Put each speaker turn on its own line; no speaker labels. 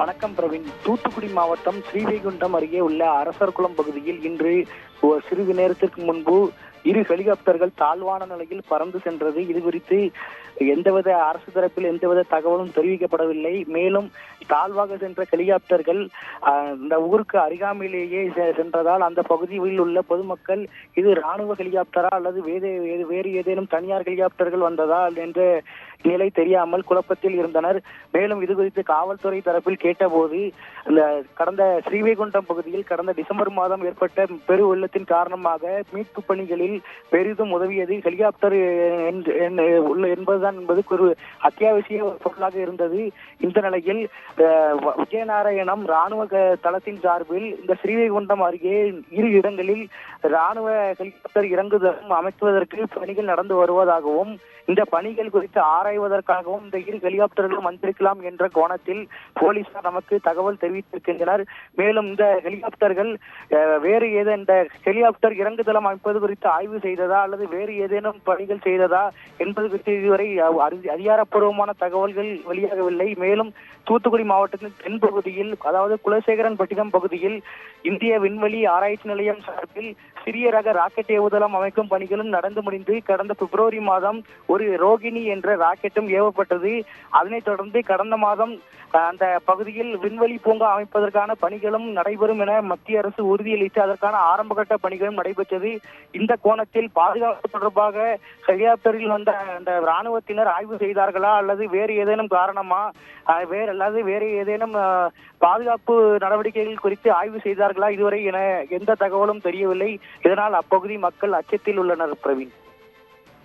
வணக்கம் பிரவீன். தூத்துக்குடி மாவட்டம் ஸ்ரீவைகுண்டம் அருகே உள்ள அரசர்குளம் பகுதியில் இன்று சிறிது நேரத்திற்கு முன்பு இரு ஹெலிகாப்டர்கள் தாழ்வான நிலையில் பறந்து சென்றது. இது குறித்து எந்தவித அரசு தரப்பில் எந்தவித தகவலும் தெரிவிக்கப்படவில்லை. மேலும் தாழ்வாக சென்ற ஹெலிகாப்டர்கள் இந்த ஊருக்கு அருகாமையிலேயே சென்றதால் அந்த பகுதியில் உள்ள பொதுமக்கள் இது ராணுவ ஹெலிகாப்டரா அல்லது வேறு ஏதேனும் தனியார் ஹெலிகாப்டர்கள் வந்ததா என்ற நிலை தெரியாமல் குழப்பத்தில் இருந்தனர். மேலும் இது குறித்து காவல்துறை தரப்பில் கேட்டபோது கடந்த ஸ்ரீவைகுண்டம் பகுதியில் கடந்த டிசம்பர் மாதம் ஏற்பட்ட பெரு வெள்ளத்தின் காரணமாக மீட்பு பணிகளில் பெரிதும் உதவியது ஹெலிகாப்டர் என்பது ஒரு அத்தியாவசிய பொருளாக இருந்தது. இந்த நிலையில் விஜயநாராயணம் ராணுவ தளத்தின் சார்பில் இந்த ஸ்ரீவைகுண்டம் அருகே இரு இடங்களில் ராணுவ ஹெலிகாப்டர் இறங்குதளம் அமைக்குவதற்கு பணிகள் நடந்து வருவதாகவும் இந்த பணிகள் குறித்து ஆராய்வதற்காகவும் இந்த இரு ஹெலிகாப்டர்களும் வந்திருக்கலாம் என்ற கோணத்தில் போலீசார் நமக்கு தகவல் தெரிவித்திருக்கின்றனர். மேலும் இந்த ஹெலிகாப்டர்கள் வேறு இந்த ஹெலிகாப்டர் இறங்குதளம் அமைப்பது குறித்து ஆய்வு செய்ததா அல்லது வேறு ஏதேனும் பணிகள் செய்ததா என்பது குறித்து இதுவரை அதிகாரப்பூர்வமான தகவல்கள் வெளியாகவில்லை. மேலும் தூத்துக்குடி மாவட்டத்தின் தென்பகுதியில், அதாவது குலசேகரன்பட்டினம் பகுதியில் இந்திய விண்வெளி ஆராய்ச்சி நிலையம் சார்பில் சிறிய ரக ராக்கெட் ஏவுதளம் அமைக்கும் பணிகளும் நடந்து முடிந்து கடந்த பிப்ரவரி மாதம் ஒரு ரோகிணி என்ற ராக்கெட்டும் ஏவப்பட்டது. அதனைத் தொடர்ந்து கடந்த மாதம் அந்த பகுதியில் விண்வெளி பூங்கா அமைப்பதற்கான பணிகளும் நடைபெறும் என மத்திய அரசு உறுதியளித்து அதற்கான ஆரம்பகட்ட பணிகளும் நடைபெற்றது. இந்த கோணத்தில் பாதுகாப்பு தொடர்பாக ஹெலிகாப்டரில் வந்த அந்த ராணுவத்தினர் ஆய்வு செய்தார்களா அல்லது வேறு ஏதேனும் காரணமா வேறு ஏதேனும் பாதுகாப்பு நடவடிக்கைகள் குறித்து ஆய்வு செய்தார்களா இதுவரை என எந்த தகவலும் தெரியவில்லை. இதனால் அப்பகுதி மக்கள் அச்சத்தில் உள்ளனர். பிரவீன்.